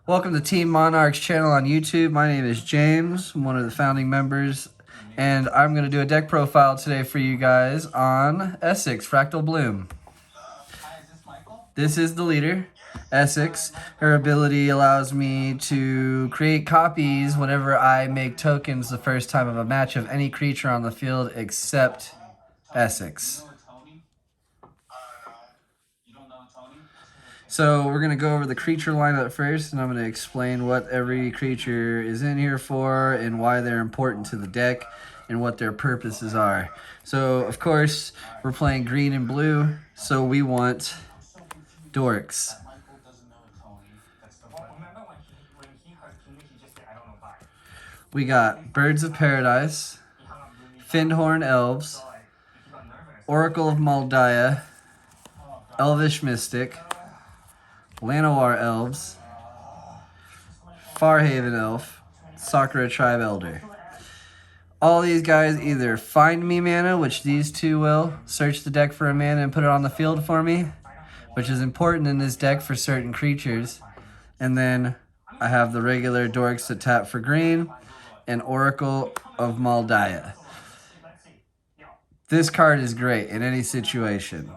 Welcome to Team Monarch's channel on YouTube. My name is James, I'm one of the founding members, and I'm going to do a deck profile today for you guys on Esix, Fractal Bloom. This is the leader, Esix. Her ability allows me to create copies whenever I make tokens the first time of a match of any creature on the field except Esix. So we're going to go over the creature lineup first, and I'm going to explain what every creature is in here for and why they're important to the deck and what their purposes are. So, of course, we're playing green and blue, so we want dorks. We got Birds of Paradise, Findhorn Elves, Oracle of Moldiah, Elvish Mystic, Llanowar Elves, Farhaven Elf, Sakura Tribe Elder. All these guys either find me mana, which these two will, search the deck for a mana and put it on the field for me, which is important in this deck for certain creatures. And then I have the regular dorks that tap for green, and Oracle of Moldiah. This card is great in any situation.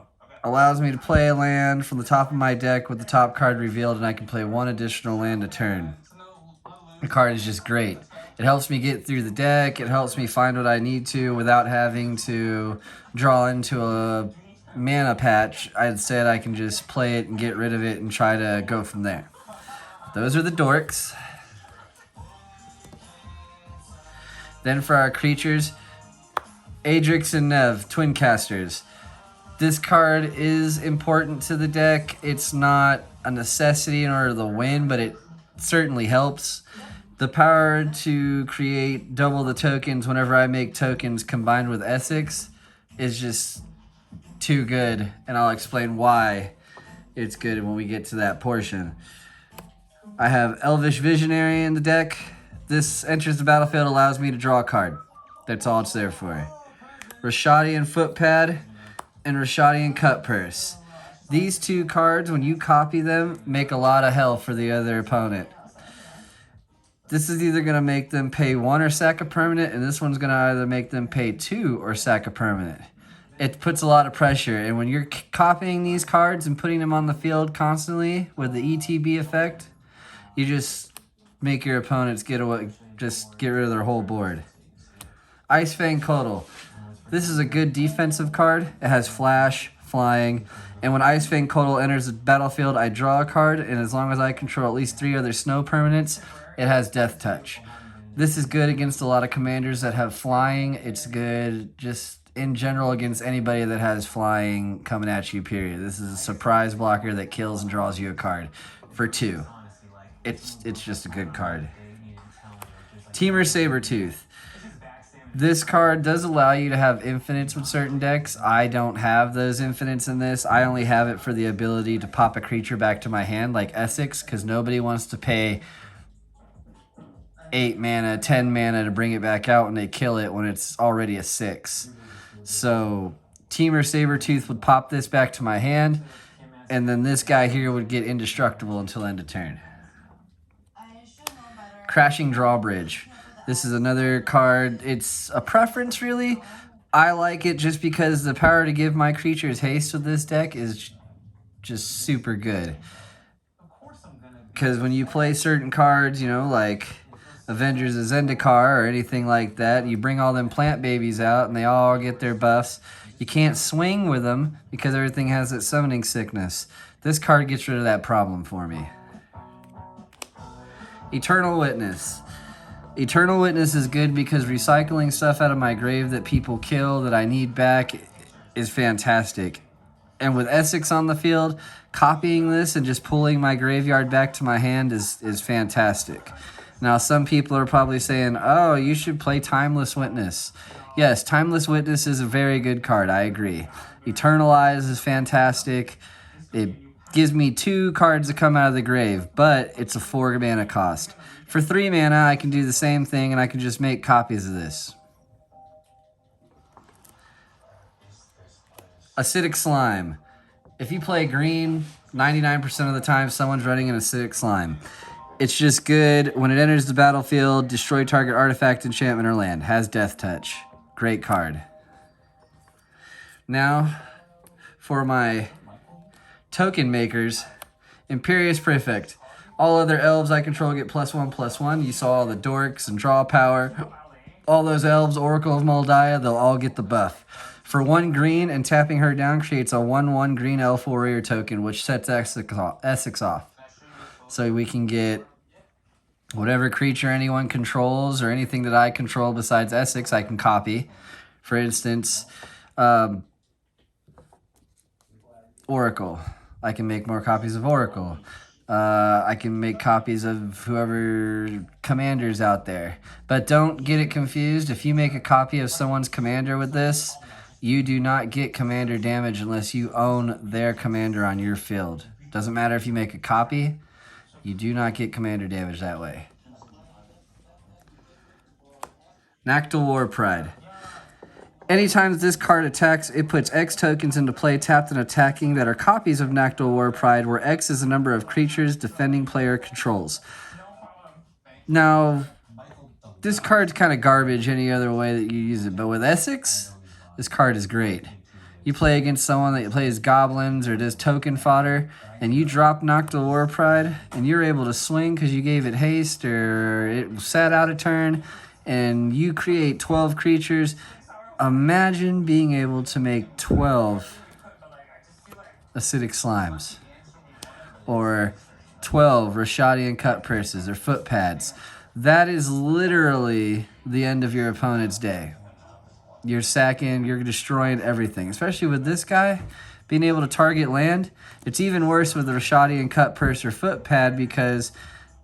Allows me to play a land from the top of my deck with the top card revealed, and I can play one additional land a turn. The card is just great. It helps me get through the deck. It helps me find what I need to without having to draw into a mana patch. Instead, I can just play it and get rid of it and try to go from there. Those are the dorks. Then for our creatures, Adrix and Nev, Twin Casters. This card is important to the deck. It's not a necessity in order to win, but it certainly helps. The power to create double the tokens whenever I make tokens combined with Esix is just too good, and I'll explain why it's good when we get to that portion. I have Elvish Visionary in the deck. This enters the battlefield, allows me to draw a card. That's all it's there for. Rashadian Footpad and Rashadian Cut Purse. These two cards, when you copy them, make a lot of hell for the other opponent. This is either going to make them pay 1 or sack a permanent, and this one's going to either make them pay 2 or sack a permanent. It puts a lot of pressure, and when you're copying these cards and putting them on the field constantly with the ETB effect, you just make your opponents get rid of their whole board. Icefang Coatl. This is a good defensive card. It has flash, flying, and when Icefang Coatl enters the battlefield, I draw a card, and as long as I control at least 3 other snow permanents, it has Death Touch. This is good against a lot of commanders that have flying. It's good just in general against anybody that has flying coming at you, period. This is a surprise blocker that kills and draws you a card for 2. It's just a good card. Temur Sabertooth. This card does allow you to have infinites with certain decks. I don't have those infinites in this. I only have it for the ability to pop a creature back to my hand like Esix, because nobody wants to pay 8 mana, 10 mana to bring it back out when they kill it when it's already a 6. So Temur Sabertooth would pop this back to my hand, and then this guy here would get indestructible until end of turn. Crashing Drawbridge. This is another card. It's a preference, really. I like it just because the power to give my creatures haste with this deck is just super good. Because when you play certain cards, you know, like Avengers of Zendikar or anything like that, you bring all them plant babies out and they all get their buffs. You can't swing with them because everything has that summoning sickness. This card gets rid of that problem for me. Eternal Witness. Eternal Witness is good because recycling stuff out of my grave that people kill that I need back is fantastic. And with Esix on the field, copying this and just pulling my graveyard back to my hand is fantastic. Now, some people are probably saying, oh, you should play Timeless Witness. Yes, Timeless Witness is a very good card. I agree. Eternalize is fantastic. It gives me 2 cards to come out of the grave, but it's a 4 mana cost. For 3 mana, I can do the same thing, and I can just make copies of this. Acidic Slime. If you play green, 99% of the time, someone's running an Acidic Slime. It's just good. When it enters the battlefield, destroy target artifact, enchantment, or land. Has death touch. Great card. Now, for my token makers, Imperious Prefect. All other elves I control get +1/+1. You saw all the dorks and draw power. All those elves, Oracle of Moldiah, they'll all get the buff. For 1 green and tapping her down creates a 1/1 green elf warrior token, which sets Esix off. So we can get whatever creature anyone controls or anything that I control besides Esix, I can copy. For instance, Oracle. I can make more copies of Oracle. I can make copies of whoever commander's out there. But don't get it confused. If you make a copy of someone's commander with this, you do not get commander damage unless you own their commander on your field. Doesn't matter if you make a copy. You do not get commander damage that way. Nactal War Pride. Anytime this card attacks, it puts X tokens into play tapped and attacking that are copies of Nactal War Pride, where X is the number of creatures defending player controls. Now, this card's kind of garbage any other way that you use it, but with Esix, this card is great. You play against someone that plays goblins or does token fodder, and you drop Nactal War Pride, and you're able to swing because you gave it haste or it sat out a turn, and you create 12 creatures. Imagine being able to make 12 acidic slimes or 12 Rashadian cut purses or foot pads. That is literally the end of your opponent's day. You're sacking, you're destroying everything. Especially with this guy, being able to target land. It's even worse with the Rashadian cut purse or foot pad because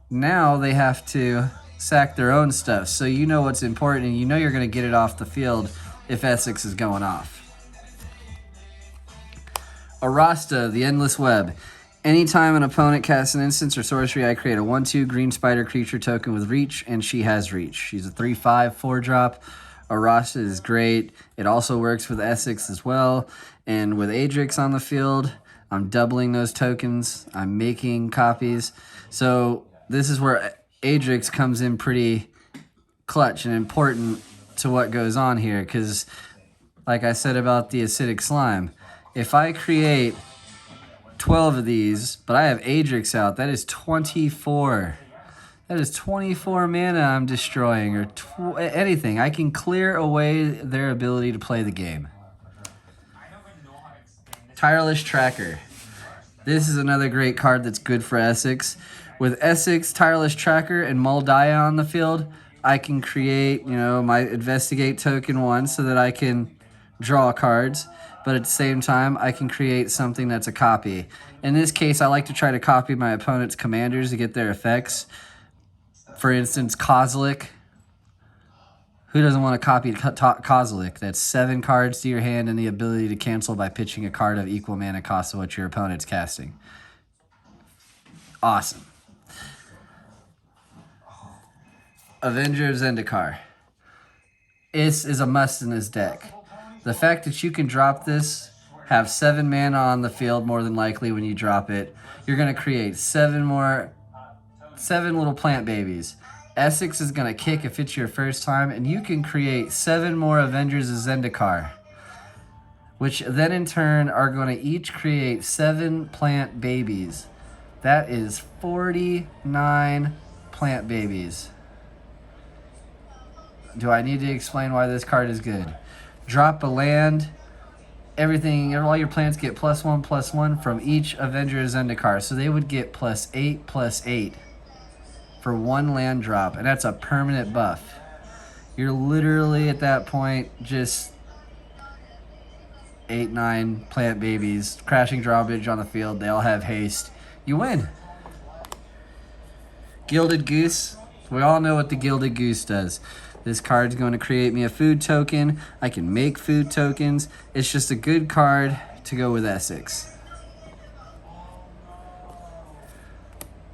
now they have to sack their own stuff. So you know what's important and you know you're going to get it off the field if Esix is going off. Arasta, the Endless Web. Anytime an opponent casts an instance or sorcery, I create a 1/2 green spider creature token with reach, and she has reach. She's a 3/5 4-drop. Arasta is great. It also works with Esix as well. And with Adrix on the field, I'm doubling those tokens. I'm making copies. So this is where Adrix comes in pretty clutch and important to what goes on here, because like I said about the acidic slime, if I create 12 of these, but I have Adrix out, that is 24. That is 24 mana I'm destroying, or anything. I can clear away their ability to play the game. Tireless Tracker. This is another great card that's good for Esix. With Esix, Tireless Tracker, and Moldiah on the field, I can create, my Investigate token 1 so that I can draw cards, but at the same time, I can create something that's a copy. In this case, I like to try to copy my opponent's commanders to get their effects. For instance, Kozilek. Who doesn't want to copy Kozilek? That's 7 cards to your hand and the ability to cancel by pitching a card of equal mana cost to what your opponent's casting. Awesome. Avenger of Zendikar. This is a must in this deck. The fact that you can drop this, have 7 mana on the field more than likely when you drop it, you're going to create 7 little plant babies. Esix is going to kick if it's your first time, and you can create 7 more Avengers of Zendikar, which then in turn are going to each create 7 plant babies. That is 49 plant babies. Do I need to explain why this card is good? Drop a land. All your plants get +1/+1 from each Avenger of Zendikar. So they would get +8/+8 for 1 land drop. And that's a permanent buff. You're literally at that point just 8, 9 plant babies. Crashing drawbridge on the field. They all have haste. You win. Gilded Goose. We all know what the Gilded Goose does. This card's going to create me a food token. I can make food tokens. It's just a good card to go with Esix.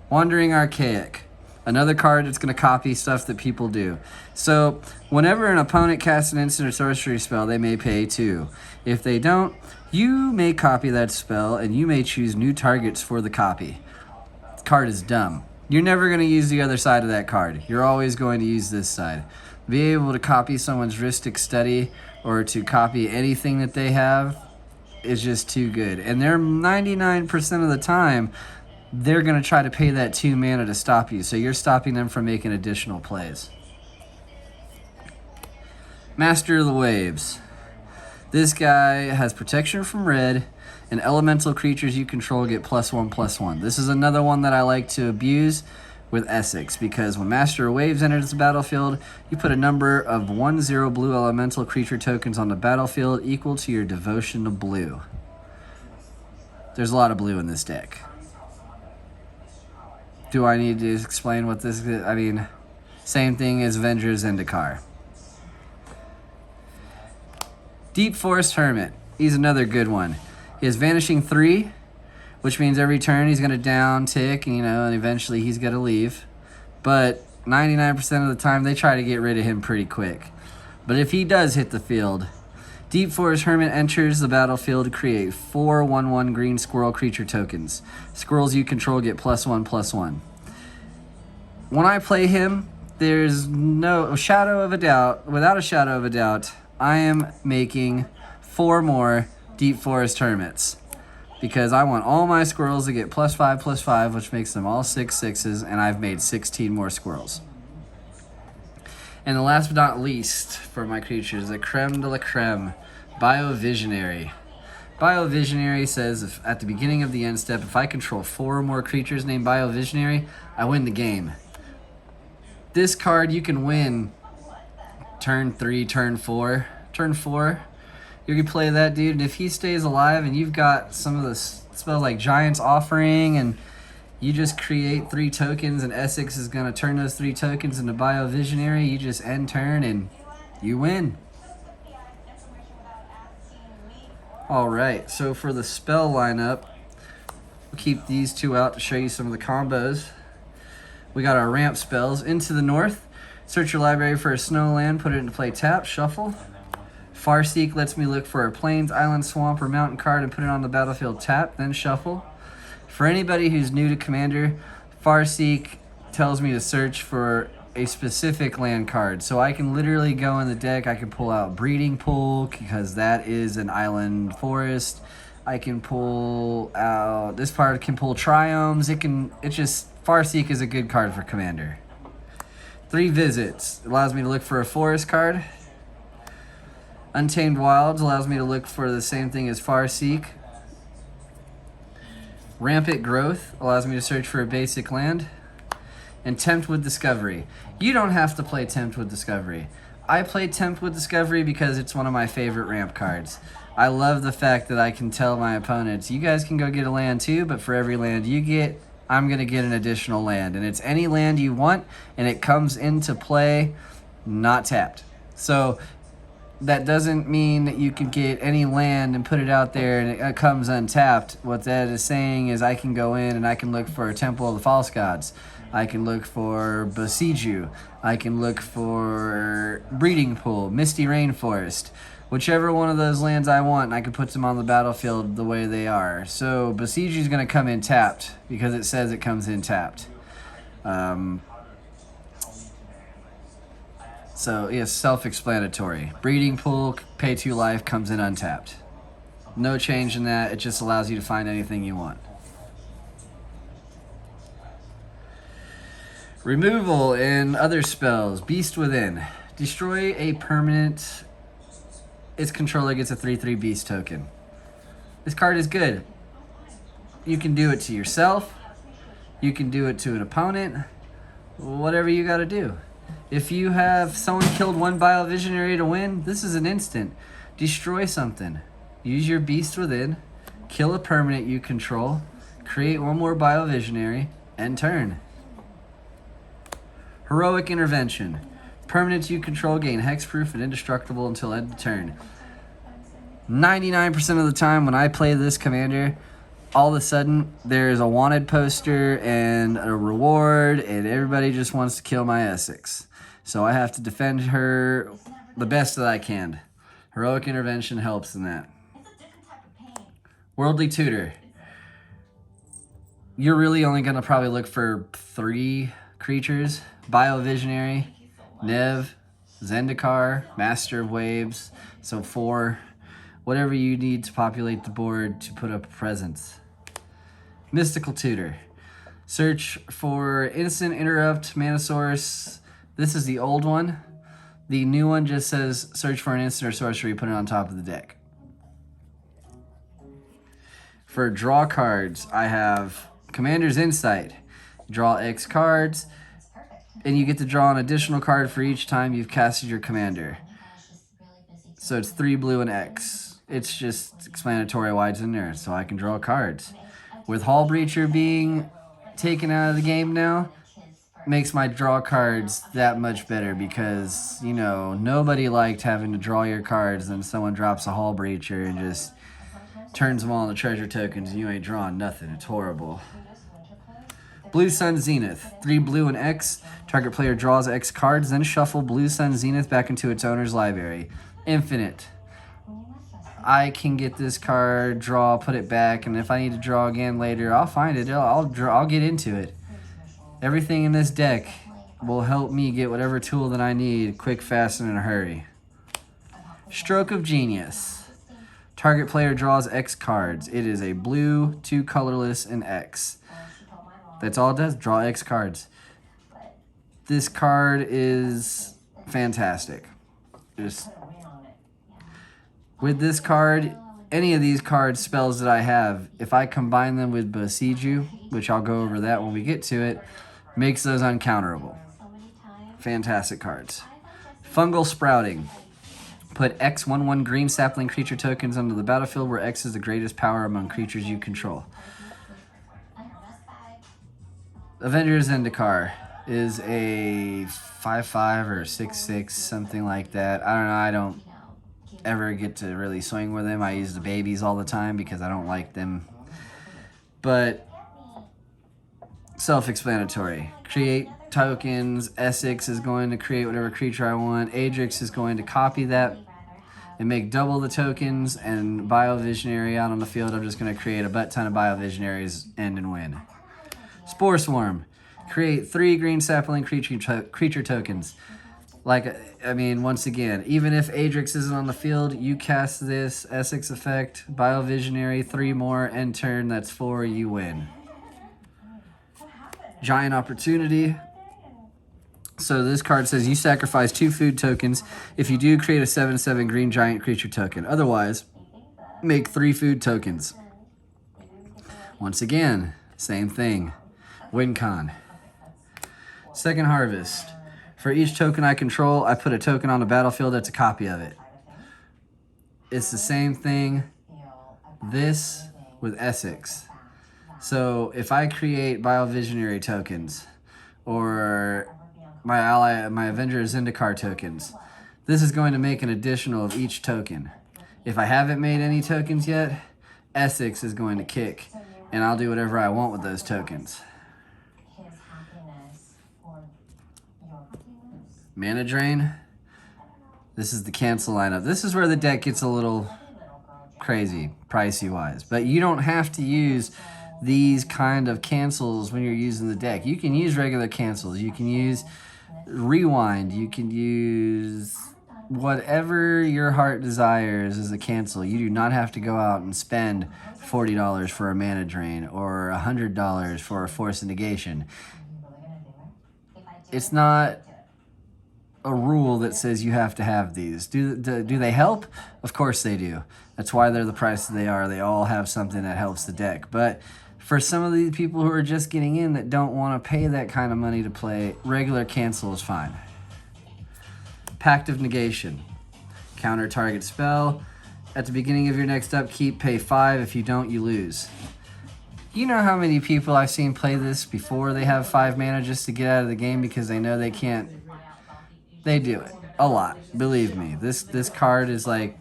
Wandering Archaic. Another card that's going to copy stuff that people do. So, whenever an opponent casts an instant or sorcery spell, they may pay 2. If they don't, you may copy that spell, and you may choose new targets for the copy. This card is dumb. You're never going to use the other side of that card. You're always going to use this side. Be able to copy someone's Ristic Study or to copy anything that they have is just too good. And they're 99% of the time, they're going to try to pay that 2 mana to stop you. So you're stopping them from making additional plays. Master of the Waves. This guy has protection from red, and elemental creatures you control get +1/+1. This is another one that I like to abuse with Esix, because when Master of Waves enters the battlefield, you put a number of 1/0 blue elemental creature tokens on the battlefield equal to your devotion to blue. There's a lot of blue in this deck. Do I need to explain what this is? I mean, same thing as Avengers Zendikar. Deep Forest Hermit. He's another good one. He has Vanishing 3, which means every turn he's going to down tick, and, and eventually he's going to leave. But 99% of the time, they try to get rid of him pretty quick. But if he does hit the field, Deep Forest Hermit enters the battlefield to create 4 1/1 green squirrel creature tokens. Squirrels you control get +1/+1. When I play him, there's no shadow of a doubt, without a shadow of a doubt, I am making 4 more Deep Forest Hermits, because I want all my squirrels to get +5/+5, which makes them all 6/6s, and I've made 16 more squirrels. And the last but not least for my creatures, the creme de la creme, Biovisionary. Biovisionary says if at the beginning of the end step, if I control 4 or more creatures named Biovisionary, I win the game. This card you can win turn 3, turn 4. Turn 4, you can play that dude, and if he stays alive and you've got some of the spells like Giant's Offering, and you just create 3 tokens, and Esix is going to turn those 3 tokens into Biovisionary, you just end turn and you win. Alright, so for the spell lineup, we'll keep these 2 out to show you some of the combos. We got our ramp spells. Into the North, search your library for a snow land, put it into play, tap, shuffle. Farseek lets me look for a plains, island, swamp, or mountain card and put it on the battlefield, tap, then shuffle. For anybody who's new to Commander, Farseek tells me to search for a specific land card. So I can literally go in the deck, I can pull out Breeding Pool, because that is an island forest. I can pull out, this card can pull Triomes. Farseek is a good card for Commander. 3 Visits allows me to look for a forest card. Untamed Wilds allows me to look for the same thing as Farseek. Rampant Growth allows me to search for a basic land. And Tempt with Discovery. You don't have to play Tempt with Discovery. I play Tempt with Discovery because it's one of my favorite ramp cards. I love the fact that I can tell my opponents, you guys can go get a land too, but for every land you get, I'm going to get an additional land. And it's any land you want, and it comes into play not tapped. So that doesn't mean that you can get any land and put it out there and it comes untapped. What that is saying is I can go in and I can look for a Temple of the False Gods. I can look for Besiege. I can look for Breeding Pool, Misty Rainforest. Whichever one of those lands I want, and I can put them on the battlefield the way they are. So Besiege is going to come in tapped because it says it comes in tapped. So, yes, self-explanatory. Breeding Pool, pay 2 life, comes in untapped. No change in that. It just allows you to find anything you want. Removal and other spells. Beast Within. Destroy a permanent. Its controller gets a 3/3 beast token. This card is good. You can do it to yourself. You can do it to an opponent. Whatever you got to do. If you have someone killed 1 Biovisionary to win, this is an instant. Destroy something. Use your Beast Within. Kill a permanent you control. Create 1 more Biovisionary. End turn. Heroic Intervention. Permanents you control gain hexproof and indestructible until end of turn. 99% of the time when I play this commander, all of a sudden there's a wanted poster and a reward, and everybody just wants to kill my Esix. So I have to defend her the best that I can. Heroic Intervention helps in that. Worldly Tutor. You're really only going to probably look for 3 creatures. Biovisionary, Nev, Zendikar, Master of Waves. So 4. Whatever you need to populate the board to put up a presence. Mystical Tutor. Search for Instant Interrupt Mana Source. This is the old one. The new one just says search for an instant or sorcery, put it on top of the deck. For draw cards, I have Commander's Insight. Draw X cards, and you get to draw an additional card for each time you've casted your commander. So it's 3 blue and X. It's just explanatory why it's in there, so I can draw cards. With Hall Breacher being taken out of the game now, makes my draw cards that much better because, you know, nobody liked having to draw your cards and someone drops a Hall Breacher and just turns them all into treasure tokens and you ain't drawing nothing. It's horrible. Blue Sun Zenith. 3 blue and X. Target player draws X cards, then shuffle Blue Sun Zenith back into its owner's library. Infinite. I can get this card, draw, put it back, and if I need to draw again later, I'll find it. I'll get into it. Everything in this deck will help me get whatever tool that I need quick, fast, and in a hurry. Stroke of Genius. Target player draws X cards. It is a blue, 2 colorless, and X. That's all it does. Draw X cards. This card is fantastic. Just with this card, any of these card spells that I have, if I combine them with Besiege, which I'll go over that when we get to it, makes those uncounterable. Fantastic cards. Fungal Sprouting. Put X 1/1 green sapling creature tokens onto the battlefield where X is the greatest power among creatures you control. Avengers Zendikar is a 5/5 or 6/6, something like that. I don't know. I don't ever get to really swing with them. I use the babies all the time because I don't like them. But self-explanatory. Create tokens. Esix is going to create whatever creature I want. Adrix is going to copy that and make double the tokens. And Biovisionary out on the field, I'm just going to create a butt ton of Biovisionaries, end and win. Spore Swarm. Create 3 green sapling creature tokens. Like, I mean, once again, even if Adrix isn't on the field, you cast this Esix effect, Biovisionary, 3 more, end turn, that's 4, you win. Giant Opportunity. So this card says you sacrifice 2 food tokens. If you do, create a 7/7 green giant creature token. Otherwise, make 3 food tokens. Once again, same thing. Win con. Second Harvest. For each token I control, I put a token on the battlefield that's a copy of it. It's the same thing, this with Esix. So if I create Biovisionary tokens, or my Avenger Zendikar tokens, this is going to make an additional of each token. If I haven't made any tokens yet, Esix is going to kick, and I'll do whatever I want with those tokens. Mana Drain. This is the cancel lineup. This is where the deck gets a little crazy, pricey-wise. But you don't have to use these kind of cancels when you're using the deck. You can use regular cancels. You can use Rewind. You can use whatever your heart desires as a cancel. You do not have to go out and spend $40 for a Mana Drain or $100 for a Force of Negation. It's not a rule that says you have to have these. Do they help? Of course they do. That's why they're the price that they are. They all have something that helps the deck. But for some of these people who are just getting in that don't want to pay that kind of money to play, regular cancel is fine. Pact of Negation. Counter target spell. At the beginning of your next upkeep, pay 5. If you don't, you lose. You know how many people I've seen play this before they have 5 mana just to get out of the game because they know they can't. They do it a lot. Believe me. This card is like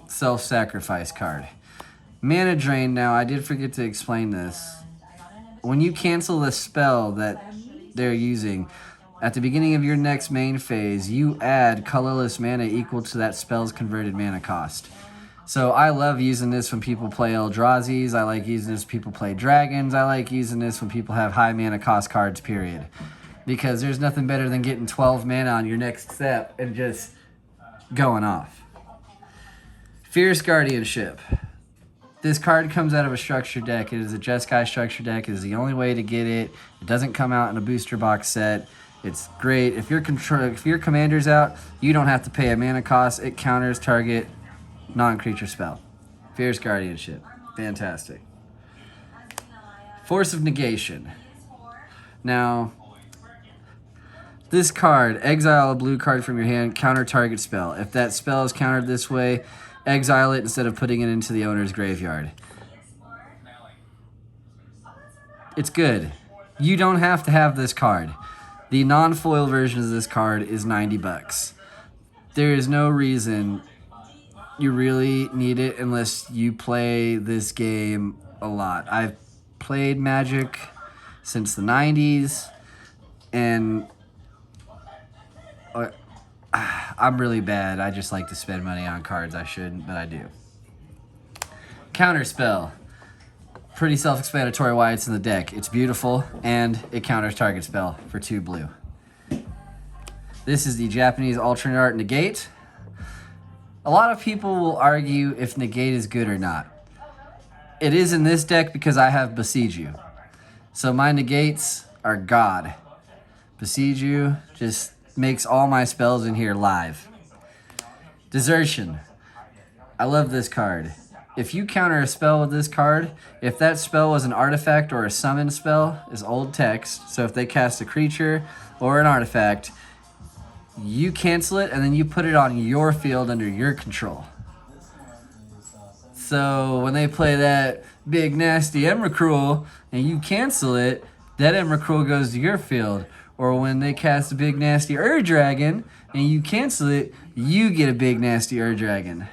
self-sacrifice card. Mana Drain, now, I did forget to explain this. When you cancel the spell that they're using, at the beginning of your next main phase, you add colorless mana equal to that spell's converted mana cost. So I love using this when people play Eldrazi's. I like using this when people play Dragons. I like using this when people have high mana cost cards, period. Because there's nothing better than getting 12 mana on your next step and just going off. Fierce Guardianship. This card comes out of a structured deck. It is a Jeskai structured deck. It is the only way to get it. It doesn't come out in a booster box set. It's great. If your commander's out, you don't have to pay a mana cost. It counters target non-creature spell. Fierce Guardianship. Fantastic. Force of Negation. Now, this card, exile a blue card from your hand, counter target spell. If that spell is countered this way, exile it instead of putting it into the owner's graveyard. It's good. You don't have to have this card. The non-foil version of this card is $90. There is no reason you really need it unless you play this game a lot. I've played Magic since the 90s, and I'm really bad. I just like to spend money on cards. I shouldn't, but I do. Counterspell. Pretty self-explanatory why it's in the deck. It's beautiful, and it counters target spell for 2 blue. This is the Japanese alternate art Negate. A lot of people will argue if Negate is good or not. It is in this deck because I have Besiege You. So my Negates are God. Besiege You just makes all my spells in here live. Desertion. I love this card. If you counter a spell with this card, if that spell was an artifact or a summon spell, is old text. So if they cast a creature or an artifact, you cancel it and then you put it on your field under your control. So when they play that big nasty Emrakul and you cancel it, that Emrakul goes to your field. Or when they cast a big nasty Ur-Dragon and you cancel it, you get a big nasty Ur-Dragon.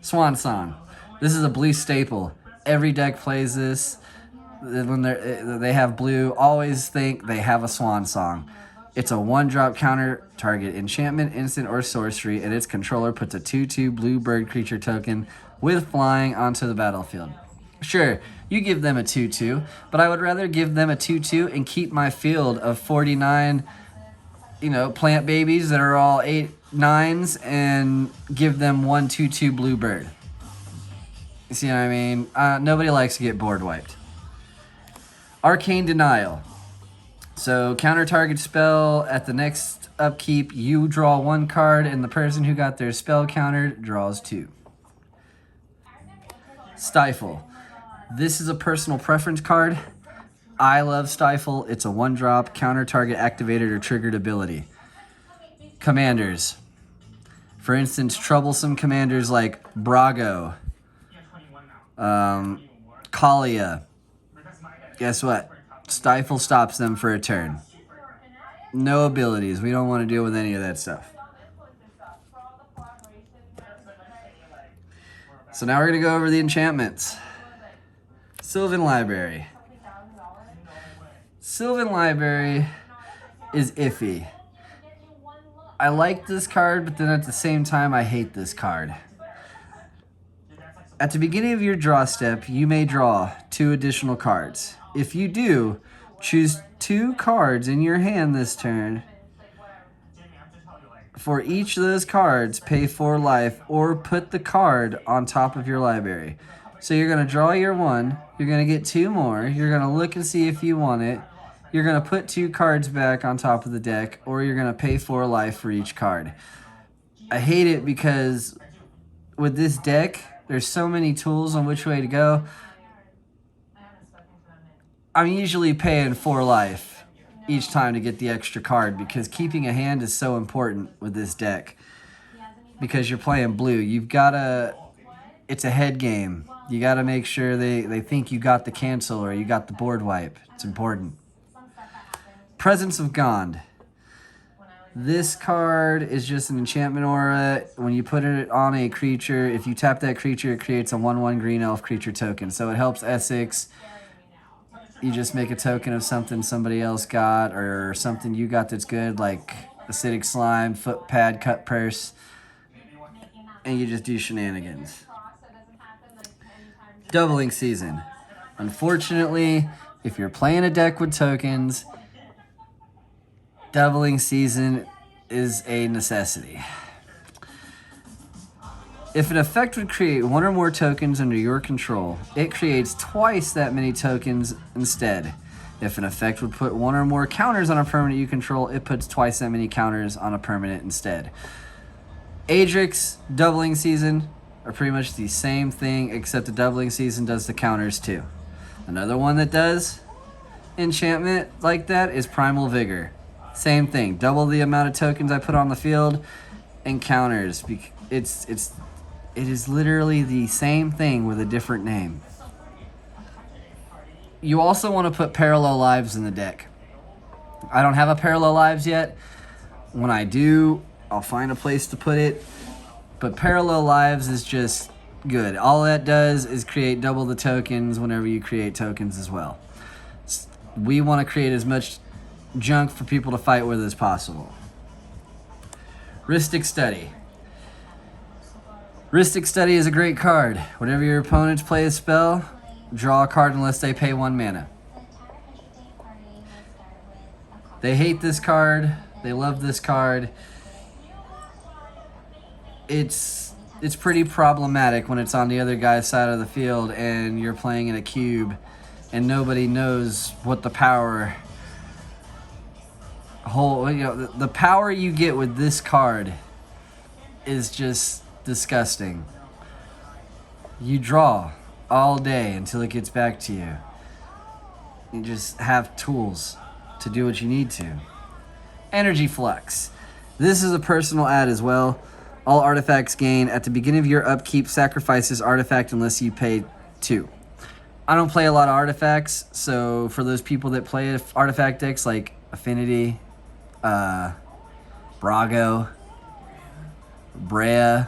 Swan Song. This is a blue staple. Every deck plays this. When they have blue, always think they have a Swan Song. It's a 1-drop counter target enchantment, instant, or sorcery, and its controller puts a 2/2 blue bird creature token with flying onto the battlefield. Sure, you give them a 2/2, but I would rather give them a 2/2 and keep my field of 49, plant babies that are all 8/9s and give them 1 2/2 blue bird. You see what I mean? Nobody likes to get board wiped. Arcane Denial. So counter target spell at the next upkeep, you draw 1 card, and the person who got their spell countered draws 2. Stifle. This is a personal preference card. I love Stifle. It's a 1-drop counter target activated or triggered ability. Commanders. For instance, troublesome commanders like Brago, Kalia. Guess what? Stifle stops them for a turn. No abilities. We don't want to deal with any of that stuff. So now we're going to go over the enchantments. Sylvan Library. Sylvan Library is iffy. I like this card, but then at the same time, I hate this card. At the beginning of your draw step, you may draw 2 additional cards. If you do, choose 2 cards in your hand this turn. For each of those cards, pay 4 life or put the card on top of your library. So you're going to draw your 1, you're going to get 2 more, you're going to look and see if you want it, you're going to put 2 cards back on top of the deck, or you're going to pay 4 life for each card. I hate it because with this deck, there's so many tools on which way to go. I'm usually paying 4 life each time to get the extra card because keeping a hand is so important with this deck. Because you're playing blue. It's a head game. You got to make sure they think you got the cancel or you got the board wipe. It's important. Presence of Gond. This card is just an enchantment aura. When you put it on a creature, if you tap that creature, it creates a 1/1 green elf creature token. So it helps Esix. You just make a token of something somebody else got or something you got that's good, like acidic slime, foot pad, cut purse. and you just do shenanigans. Doubling season. Unfortunately, if you're playing a deck with tokens, doubling season is a necessity. If an effect would create one or more tokens under your control, it creates twice that many tokens instead. If an effect would put one or more counters on a permanent you control, it puts twice that many counters on a permanent instead. Adrix, doubling season are pretty much the same thing, except the doubling season does the counters too. Another one that does enchantment like that is Primal Vigor. Same thing, double the amount of tokens I put on the field and counters. It is literally the same thing with a different name. You also want to put Parallel Lives in the deck. I don't have a Parallel Lives yet. When I do, I'll find a place to put it. But Parallel Lives is just good. All that does is create double the tokens whenever you create tokens as well. We want to create as much junk for people to fight with as possible. Rhystic Study. Rhystic Study is a great card. Whenever your opponents play a spell, draw a card unless they pay 1 mana. They hate this card. They love this card. It's pretty problematic when it's on the other guy's side of the field and you're playing in a cube and nobody knows what the power the power you get with this card is just disgusting. You draw all day until it gets back to you. You just have tools to do what you need to. Energy Flux. This is a personal ad as well. All artifacts gain at the beginning of your upkeep sacrifices artifact unless you pay 2. I don't play a lot of artifacts, so for those people that play artifact decks like Affinity, Brago, Brea,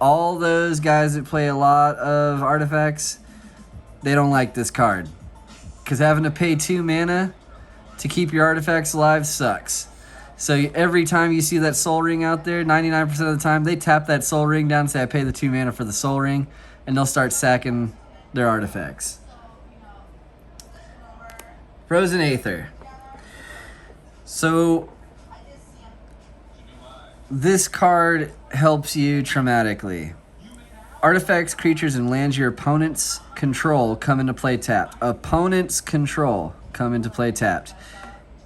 all those guys that play a lot of artifacts, they don't like this card. Because having to pay 2 mana to keep your artifacts alive sucks. So every time you see that Soul Ring out there, 99% of the time, they tap that Soul Ring down and say, I pay the 2 mana for the Soul Ring, and they'll start sacking their artifacts. Frozen Aether. So this card helps you traumatically. Artifacts, creatures, and lands your opponent's control come into play tapped. Opponent's control come into play tapped.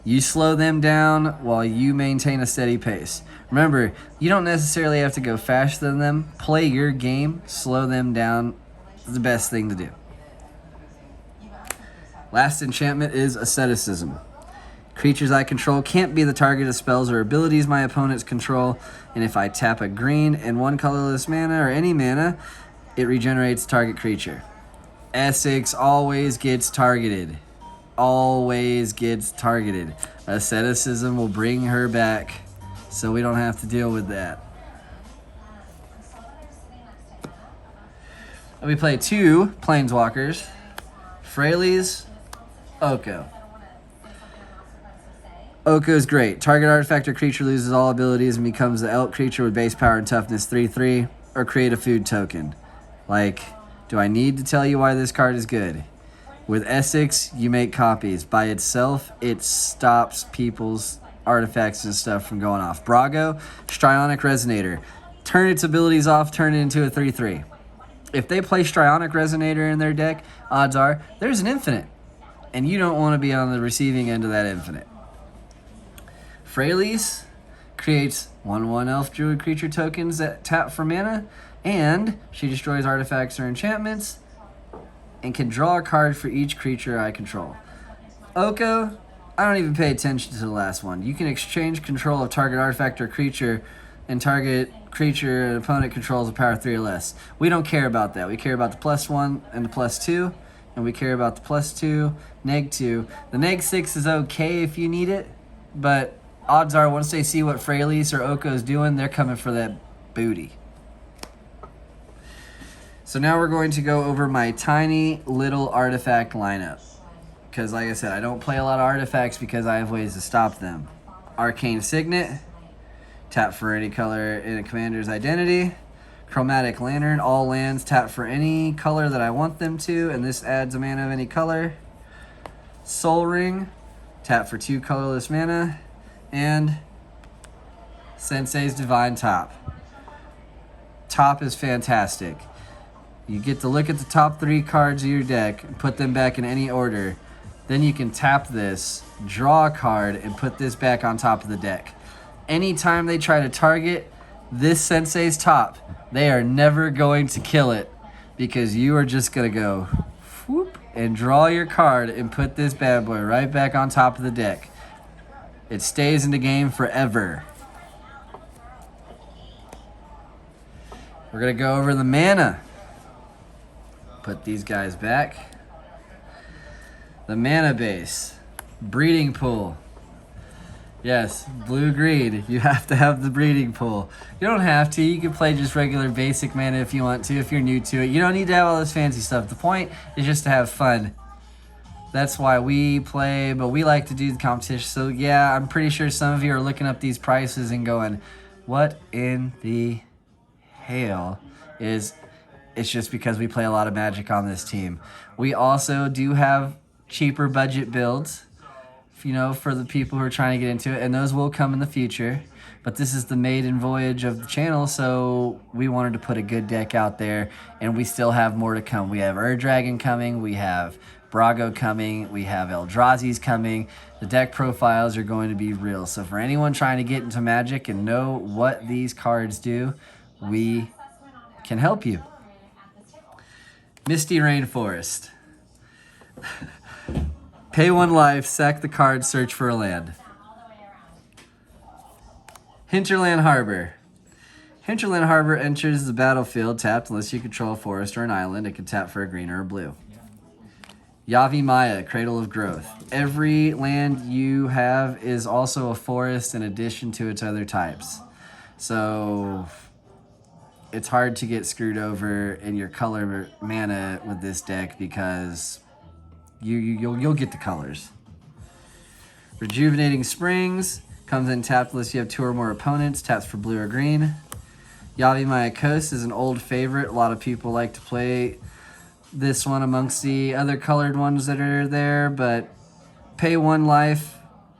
You slow them down while you maintain a steady pace. Remember, you don't necessarily have to go faster than them. Play your game, slow them down is the best thing to do. Last enchantment is Asceticism. Creatures I control can't be the target of spells or abilities my opponents control, and if I tap a green and 1 colorless mana or any mana, it regenerates target creature. Esix always gets targeted. Always gets targeted. Asceticism will bring her back, so we don't have to deal with that. We play 2 Planeswalkers, Freyalise, Oko. Oko is great. Target artifact or creature loses all abilities and becomes the elk creature with base power and toughness 3/3, or create a food token. Like, do I need to tell you why this card is good? With Esix, you make copies. By itself, it stops people's artifacts and stuff from going off. Brago, Strionic Resonator. Turn its abilities off, turn it into a 3/3. If they play Strionic Resonator in their deck, odds are there's an infinite. And you don't want to be on the receiving end of that infinite. Freyalise creates 1/1 elf druid creature tokens that tap for mana, and she destroys artifacts or enchantments and can draw a card for each creature I control. Oko, I don't even pay attention to the last one. You can exchange control of target artifact or creature, and target creature an opponent controls a power 3 or less. We don't care about that. We care about the +1 and the +2, and we care about the +2, -2. The -6 is okay if you need it, but odds are once they see what Freyalise or Oko is doing, they're coming for that booty. So now we're going to go over my tiny little artifact lineup. Because like I said, I don't play a lot of artifacts because I have ways to stop them. Arcane Signet. Tap for any color in a commander's identity. Chromatic Lantern, all lands tap for any color that I want them to, and this adds a mana of any color. Soul Ring, tap for 2 colorless mana, and Sensei's Divine Top. Top is fantastic. You get to look at the top 3 cards of your deck and put them back in any order. Then you can tap this, draw a card, and put this back on top of the deck. Anytime they try to target this Sensei's Top, they are never going to kill it, because you are just going to go whoop and draw your card and put this bad boy right back on top of the deck. It stays in the game forever. We're going to go over the mana. Put these guys back. The mana base. Breeding pool. Yes, blue green. You have to have the breeding pool. You don't have to. You can play just regular basic mana if you want to, if you're new to it. You don't need to have all this fancy stuff. The point is just to have fun. That's why we play, but we like to do the competition. So yeah, I'm pretty sure some of you are looking up these prices and going, what in the hell is... It's just because we play a lot of Magic on this team. We also do have cheaper budget builds, you know, for the people who are trying to get into it, and those will come in the future. But this is the maiden voyage of the channel, so we wanted to put a good deck out there, and we still have more to come. We have Ur-Dragon coming, we have Brago coming, we have Eldrazi's coming. The deck profiles are going to be real. So for anyone trying to get into Magic and know what these cards do, we can help you. Misty Rainforest. Pay 1 life, sack the card, search for a land. Hinterland Harbor. Hinterland Harbor enters the battlefield tapped unless you control a forest or an island. It can tap for a green or a blue. Yavimaya, Cradle of Growth. Every land you have is also a forest in addition to its other types. So it's hard to get screwed over in your color mana with this deck because you'll get the colors. Rejuvenating Springs comes in tapped unless you have 2 or more opponents. Taps for blue or green. Yavimaya Coast is an old favorite. A lot of people like to play this one amongst the other colored ones that are there, but pay 1 life,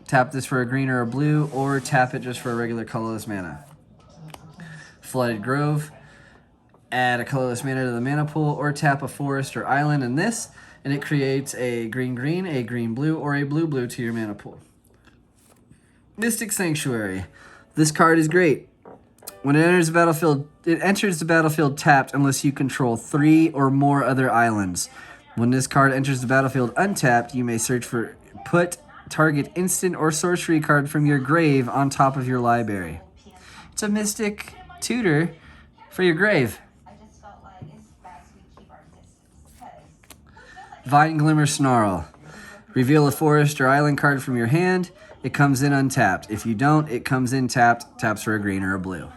tap this for a green or a blue, or tap it just for a regular colorless mana. Flooded Grove. Add a colorless mana to the mana pool, or tap a forest or island in this, and it creates a green-green, a green-blue, or a blue-blue to your mana pool. Mystic Sanctuary. This card is great. When it enters the battlefield tapped unless you control 3 or more other islands. When this card enters the battlefield untapped, you may search for put target instant or sorcery card from your grave on top of your library. It's a Mystic tutor for your grave. Vine Glimmer Snarl. Reveal a forest or island card from your hand. It comes in untapped. If you don't, it comes in tapped. Taps for a green or a blue.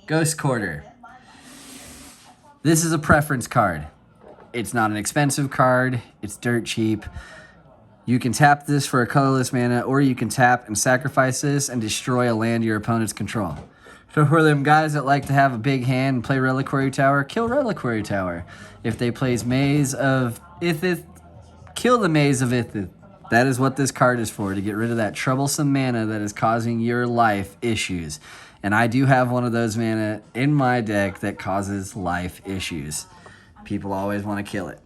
Ghost Quarter. This is a preference card. It's not an expensive card. It's dirt cheap. You can tap this for a colorless mana, or you can tap and sacrifice this and destroy a land your opponents control. So for them guys that like to have a big hand and play Reliquary Tower, kill Reliquary Tower. If they plays Maze of Ithith, kill the Maze of Ithith. That is what this card is for, to get rid of that troublesome mana that is causing your life issues. And I do have one of those mana in my deck that causes life issues. People always want to kill it.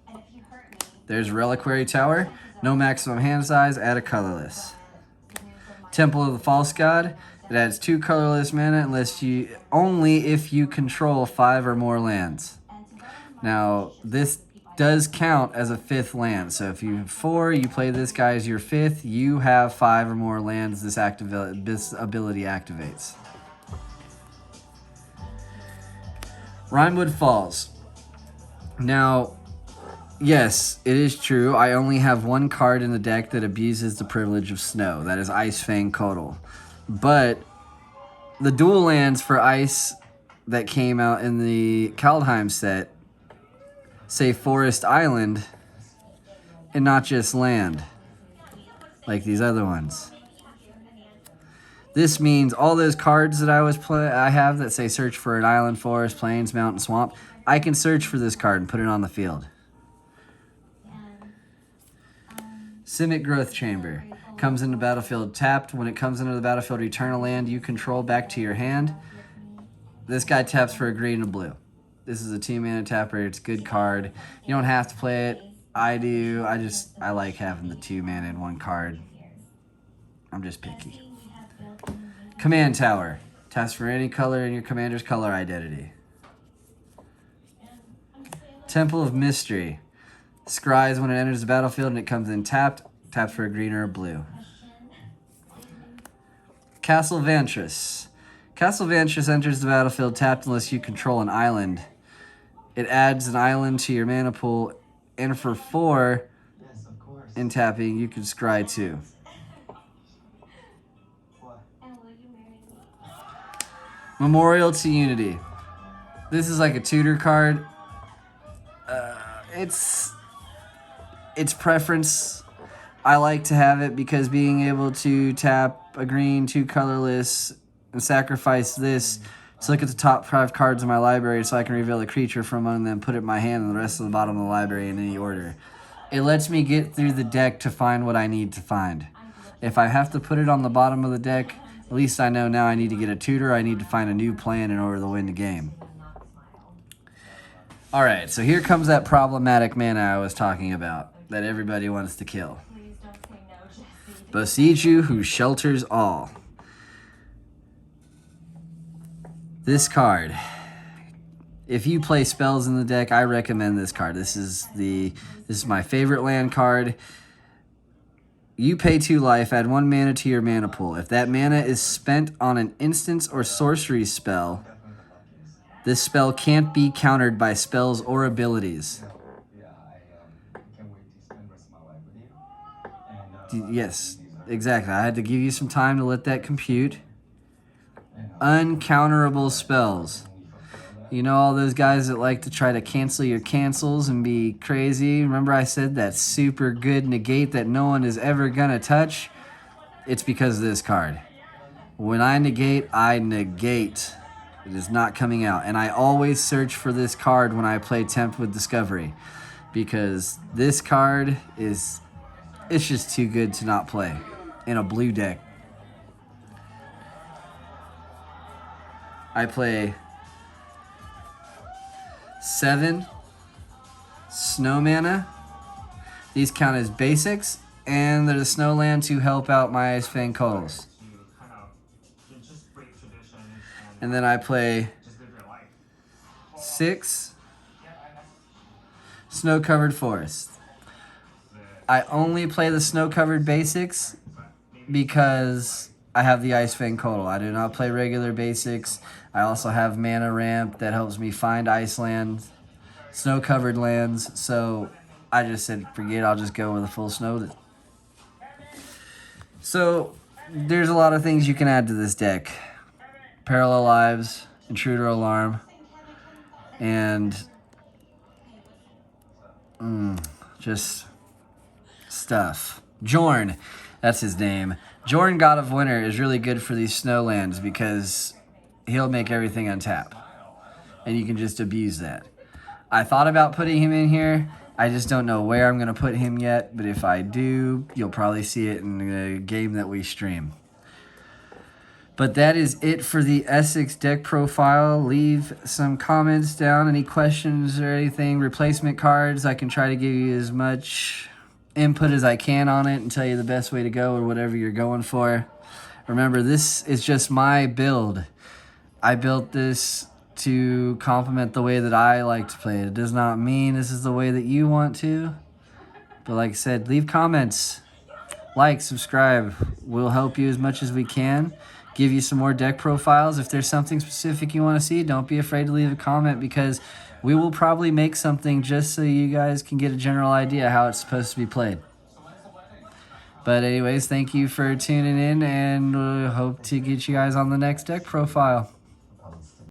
There's Reliquary Tower. No maximum hand size, add a colorless. Temple of the False God. It adds 2 colorless mana only if you control 5 or more lands. Now, this does count as a 5th land. So if you have 4, you play this guy as your 5th, you have 5 or more lands this ability activates. Rimewood Falls. Now, yes, it is true. I only have 1 card in the deck that abuses the privilege of snow. That is Icefang Kotal. But the dual lands for ice that came out in the Kaldheim set say Forest Island and not just land like these other ones. This means all those cards that I have that say search for an island, forest, plains, mountain, swamp, I can search for this card and put it on the field. Simic Growth Chamber. Comes into battlefield tapped. When it comes into the battlefield, return a land you control back to your hand. This guy taps for a green and a blue. This is a 2-mana tapper. It's a good card. You don't have to play it. I do. I like having the 2-mana in one card. I'm just picky. Command Tower. Taps for any color in your commander's color identity. Temple of Mystery. Scries when it enters the battlefield and it comes in tapped. Taps for a green or a blue. Castle Vantress. Castle Vantress enters the battlefield tapped unless you control an island. It adds an island to your mana pool, and for 4 in tapping, you can scry 2. Memorial to Unity. This is like a tutor card. It's preference. I like to have it because being able to tap a green, 2 colorless, and sacrifice this to look at the top 5 cards in my library so I can reveal a creature from among them, put it in my hand, and the rest of the bottom of the library in any order. It lets me get through the deck to find what I need to find. If I have to put it on the bottom of the deck, at least I know now I need to get a tutor, I need to find a new plan in order to win the game. Alright, so here comes that problematic mana I was talking about, that everybody wants to kill. Besiege, who shelters all. This card, if you play spells in the deck, I recommend this card. This is my favorite land card. You pay 2 life, add 1 mana to your mana pool. If that mana is spent on an instance or sorcery spell, this spell can't be countered by spells or abilities. Yes, exactly. I had to give you some time to let that compute. Uncounterable spells. You know all those guys that like to try to cancel your cancels and be crazy? Remember I said that super good negate that no one is ever gonna touch? It's because of this card. When I negate, I negate. It is not coming out. And I always search for this card when I play Tempt with Discovery. Because this card is... it's just too good to not play in a blue deck. I play 7 snow mana. These count as basics, and they're the snow land to help out my Icefang Coatls. And then I play 6 snow-covered forest. I only play the snow-covered basics because I have the Icefang Coatl. I do not play regular basics. I also have mana ramp that helps me find ice lands, snow-covered lands. So I just said, forget, I'll just go with a full snow. So there's a lot of things you can add to this deck. Parallel Lives, Intruder Alarm, and just stuff. Jorn, that's his name. Jorn, God of Winter, is really good for these snowlands because he'll make everything untap. And you can just abuse that. I thought about putting him in here. I just don't know where I'm going to put him yet. But if I do, you'll probably see it in the game that we stream. But that is it for the Esix deck profile. Leave some comments down, any questions or anything. Replacement cards, I can try to give you as much input as I can on it and tell you the best way to go or whatever you're going for. Remember, this is just my build. I built this to complement the way that I like to play it. It does not mean this is the way that you want to. But like I said, leave comments. Like, subscribe. We'll help you as much as we can. Give you some more deck profiles. If there's something specific you want to see, don't be afraid to leave a comment because we will probably make something just so you guys can get a general idea how it's supposed to be played. But anyways, thank you for tuning in, and hope to get you guys on the next deck profile.